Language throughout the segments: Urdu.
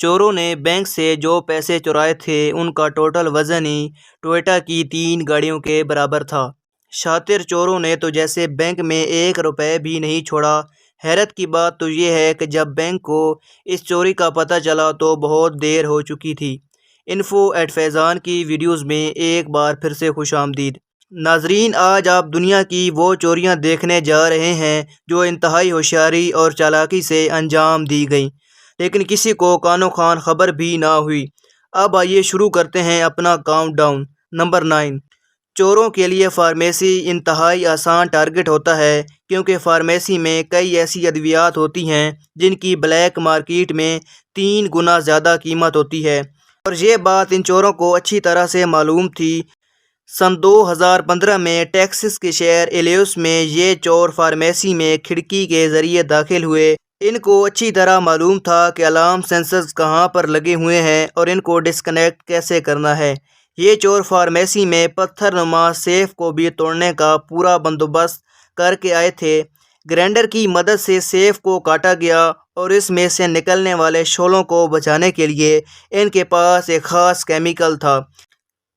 چوروں نے بینک سے جو پیسے چرائے تھے ان کا ٹوٹل وزن ہی ٹوئیٹا کی 3 گاڑیوں کے برابر تھا۔ شاطر چوروں نے تو جیسے بینک میں 1 روپے بھی نہیں چھوڑا۔ حیرت کی بات تو یہ ہے کہ جب بینک کو اس چوری کا پتہ چلا تو بہت دیر ہو چکی تھی۔ انفو ایٹ فیضان کی ویڈیوز میں ایک بار پھر سے خوش آمدید۔ ناظرین، آج آپ دنیا کی وہ چوریاں دیکھنے جا رہے ہیں جو انتہائی ہوشیاری اور چالاکی سے انجام دی گئیں، لیکن کسی کو کانو کان خبر بھی نہ ہوئی۔ اب آئیے شروع کرتے ہیں اپنا کاؤنٹ ڈاؤن۔ نمبر 9، چوروں کے لیے فارمیسی انتہائی آسان ٹارگٹ ہوتا ہے، کیونکہ فارمیسی میں کئی ایسی ادویات ہوتی ہیں جن کی بلیک مارکیٹ میں 3 گنا زیادہ قیمت ہوتی ہے، اور یہ بات ان چوروں کو اچھی طرح سے معلوم تھی۔ سن 2015 میں ٹیکساس کے شہر ایلیوس میں یہ چور فارمیسی میں کھڑکی کے ذریعے داخل ہوئے۔ ان کو اچھی طرح معلوم تھا کہ الارم سینسرز کہاں پر لگے ہوئے ہیں اور ان کو ڈسکنیکٹ کیسے کرنا ہے۔ یہ چور فارمیسی میں پتھر نما سیف کو بھی توڑنے کا پورا بندوبست کر کے آئے تھے۔ گرائنڈر کی مدد سے سیف کو کاٹا گیا اور اس میں سے نکلنے والے شعلوں کو بچانے کے لیے ان کے پاس ایک خاص کیمیکل تھا۔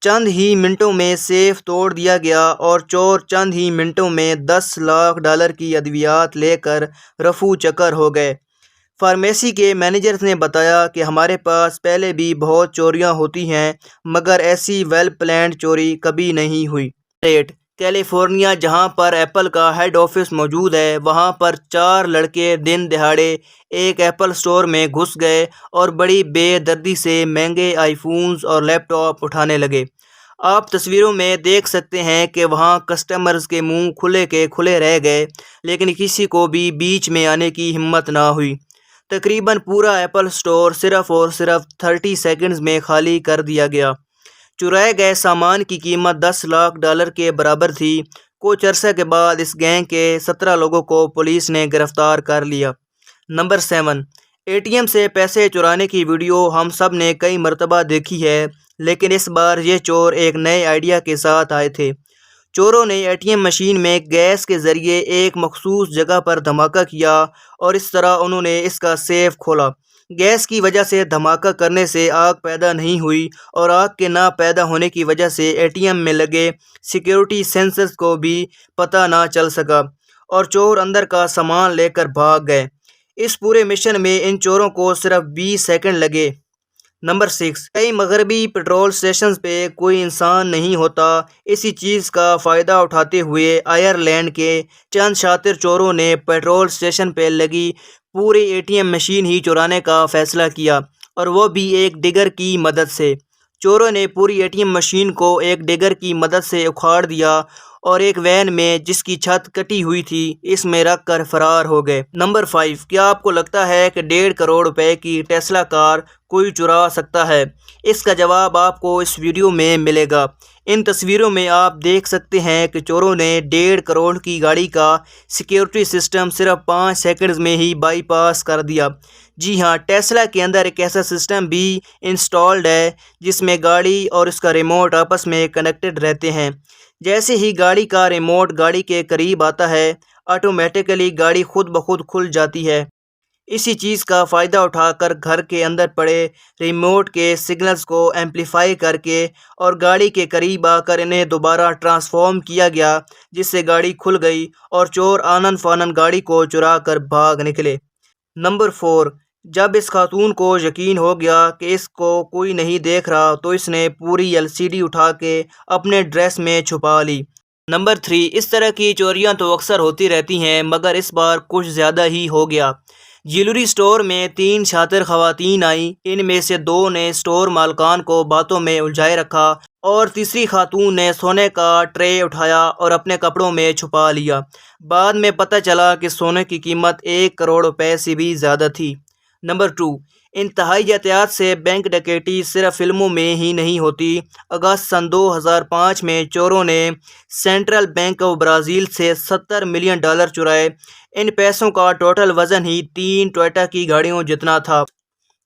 چند ہی منٹوں میں سیف توڑ دیا گیا اور چور چند ہی منٹوں میں $10 لاکھ کی ادویات لے کر رفو چکر ہو گئے۔ فارمیسی کے مینیجر نے بتایا کہ ہمارے پاس پہلے بھی بہت چوریاں ہوتی ہیں، مگر ایسی ویل پلانڈ چوری کبھی نہیں ہوئی۔ کیلیفورنیا، جہاں پر ایپل کا ہیڈ آفس موجود ہے، وہاں پر 4 لڑکے دن دہاڑے ایک ایپل اسٹور میں گھس گئے اور بڑی بے دردی سے مہنگے آئی فونز اور لیپ ٹاپ اٹھانے لگے۔ آپ تصویروں میں دیکھ سکتے ہیں کہ وہاں کسٹمرز کے منہ کھلے کے کھلے رہ گئے، لیکن کسی کو بھی بیچ میں آنے کی ہمت نہ ہوئی۔ تقریباً پورا ایپل اسٹور صرف اور صرف 30 سیکنڈز میں خالی کر دیا گیا۔ چرائے گئے سامان کی قیمت $10 لاکھ کے برابر تھی۔ کچھ عرصے کے بعد اس گینگ کے 17 لوگوں کو پولیس نے گرفتار کر لیا۔ نمبر 7، اے ٹی ایم سے پیسے چرانے کی ویڈیو ہم سب نے کئی مرتبہ دیکھی ہے، لیکن اس بار یہ چور ایک نئے آئیڈیا کے ساتھ آئے تھے۔ چوروں نے اے ٹی ایم مشین میں گیس کے ذریعے ایک مخصوص جگہ پر دھماکہ کیا اور اس طرح انہوں نے اس کا سیف کھولا۔ گیس کی وجہ سے دھماکہ کرنے سے آگ پیدا نہیں ہوئی اور آگ کے نہ پیدا ہونے کی وجہ سے اے ٹی ایم میں لگے سیکیورٹی سینسرز کو بھی پتہ نہ چل سکا اور چور اندر کا سامان لے کر بھاگ گئے۔ اس پورے مشن میں ان چوروں کو صرف 20 سیکنڈ لگے۔ نمبر 6، کئی مغربی پیٹرول اسٹیشنز پہ کوئی انسان نہیں ہوتا۔ اسی چیز کا فائدہ اٹھاتے ہوئے آئرلینڈ کے چند شاطر چوروں نے پیٹرول اسٹیشن پہ لگی پوری اے ٹی ایم مشین ہی چرانے کا فیصلہ کیا، اور وہ بھی ایک ڈگر کی مدد سے۔ چوروں نے پوری اے ٹی ایم مشین کو ایک ڈگر کی مدد سے اکھاڑ دیا اور ایک وین میں جس کی چھت کٹی ہوئی تھی اس میں رکھ کر فرار ہو گئے۔ نمبر 5، کیا آپ کو لگتا ہے کہ 1.5 کروڑ روپے کی ٹیسلا کار کوئی چرا سکتا ہے؟ اس کا جواب آپ کو اس ویڈیو میں ملے گا۔ ان تصویروں میں آپ دیکھ سکتے ہیں کہ چوروں نے 1.5 کروڑ کی گاڑی کا سیکیورٹی سسٹم صرف 5 سیکنڈز میں ہی بائی پاس کر دیا۔ جی ہاں، ٹیسلا کے اندر ایک ایسا سسٹم بھی انسٹالڈ ہے جس میں گاڑی اور اس کا ریموٹ آپس میں کنیکٹڈ رہتے ہیں۔ جیسے ہی گاڑی کا ریموٹ گاڑی کے قریب آتا ہے، آٹومیٹیکلی گاڑی خود بخود کھل جاتی ہے۔ اسی چیز کا فائدہ اٹھا کر گھر کے اندر پڑے ریموٹ کے سگنلز کو ایمپلیفائی کر کے اور گاڑی کے قریب آ کر انہیں دوبارہ ٹرانسفارم کیا گیا، جس سے گاڑی کھل گئی اور چور آنن فانن گاڑی کو چرا کر بھاگ نکلے۔ نمبر 4، جب اس خاتون کو یقین ہو گیا کہ اس کو کوئی نہیں دیکھ رہا تو اس نے پوری LCD اٹھا کے اپنے ڈریس میں چھپا لی۔ نمبر 3، اس طرح کی چوریاں تو اکثر ہوتی رہتی ہیں، مگر اس بار کچھ زیادہ ہی ہو گیا۔ جیولری سٹور میں 3 شاطر خواتین آئیں۔ ان میں سے 2 نے سٹور مالکان کو باتوں میں الجھائے رکھا اور تیسری خاتون نے سونے کا ٹرے اٹھایا اور اپنے کپڑوں میں چھپا لیا۔ بعد میں پتہ چلا کہ سونے کی قیمت 1 کروڑ روپے سے بھی زیادہ تھی۔ نمبر 2، انتہائی احتیاط سے بینک ڈکیتی صرف فلموں میں ہی نہیں ہوتی۔ اگست سن 2005 میں چوروں نے سینٹرل بینک آف برازیل سے $70 ملین چرائے۔ ان پیسوں کا ٹوٹل وزن ہی 3 ٹوئیٹا کی گاڑیوں جتنا تھا۔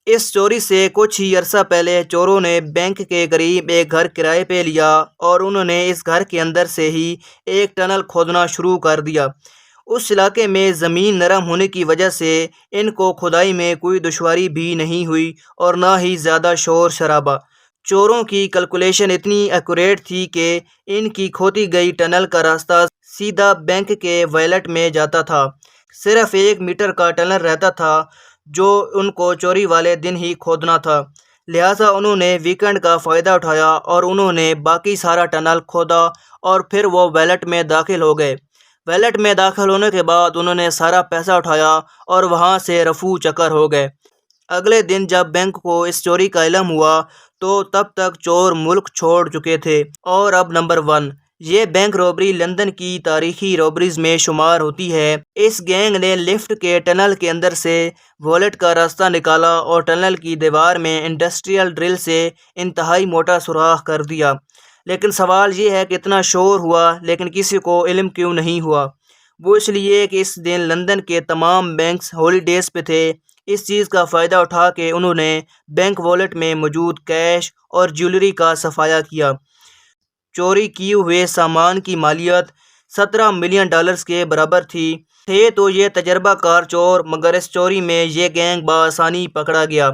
اس چوری سے کچھ ہی عرصہ پہلے چوروں نے بینک کے قریب ایک گھر کرائے پہ لیا اور انہوں نے اس گھر کے اندر سے ہی ایک ٹنل کھودنا شروع کر دیا۔ اس علاقے میں زمین نرم ہونے کی وجہ سے ان کو کھدائی میں کوئی دشواری بھی نہیں ہوئی اور نہ ہی زیادہ شور شرابہ۔ چوروں کی کیلکولیشن اتنی ایکوریٹ تھی کہ ان کی کھودی گئی ٹنل کا راستہ سیدھا بینک کے ویلٹ میں جاتا تھا۔ صرف 1 میٹر کا ٹنل رہتا تھا جو ان کو چوری والے دن ہی کھودنا تھا، لہٰذا انہوں نے ویکنڈ کا فائدہ اٹھایا اور انہوں نے باقی سارا ٹنل کھودا اور پھر وہ ویلٹ میں داخل ہو گئے۔ ویلٹ میں داخل ہونے کے بعد انہوں نے سارا پیسہ اٹھایا اور وہاں سے رفو چکر ہو گئے۔ اگلے دن جب بینک کو اس چوری کا علم ہوا تو تب تک چور ملک چھوڑ چکے تھے۔ اور اب نمبر 1، یہ بینک رابری لندن کی تاریخی رابریز میں شمار ہوتی ہے۔ اس گینگ نے لفٹ کے ٹنل کے اندر سے ویلٹ کا راستہ نکالا اور ٹنل کی دیوار میں انڈسٹریل ڈرل سے انتہائی موٹا سوراخ کر دیا۔ لیکن سوال یہ ہے کہ اتنا شور ہوا لیکن کسی کو علم کیوں نہیں ہوا؟ وہ اس لیے کہ اس دن لندن کے تمام بینکس ہالی ڈیز پہ تھے۔ اس چیز کا فائدہ اٹھا کے انہوں نے بینک ویلٹ میں موجود کیش اور جیولری کا صفایا کیا۔ چوری کیے ہوئے سامان کی مالیت $17 ملین کے برابر تھی۔ تھے تو یہ تجربہ کار چور، مگر اس چوری میں یہ گینگ بآسانی پکڑا گیا۔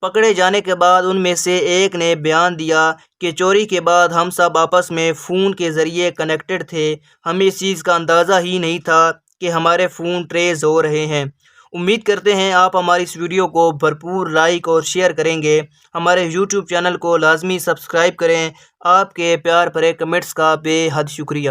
پکڑے جانے کے بعد ان میں سے ایک نے بیان دیا کہ چوری کے بعد ہم سب آپس میں فون کے ذریعے کنیکٹڈ تھے، ہمیں اس چیز کا اندازہ ہی نہیں تھا کہ ہمارے فون ٹریس ہو رہے ہیں۔ امید کرتے ہیں آپ ہماری اس ویڈیو کو بھرپور لائک اور شیئر کریں گے۔ ہمارے یوٹیوب چینل کو لازمی سبسکرائب کریں۔ آپ کے پیار بھرے کمنٹس کا بے حد شکریہ۔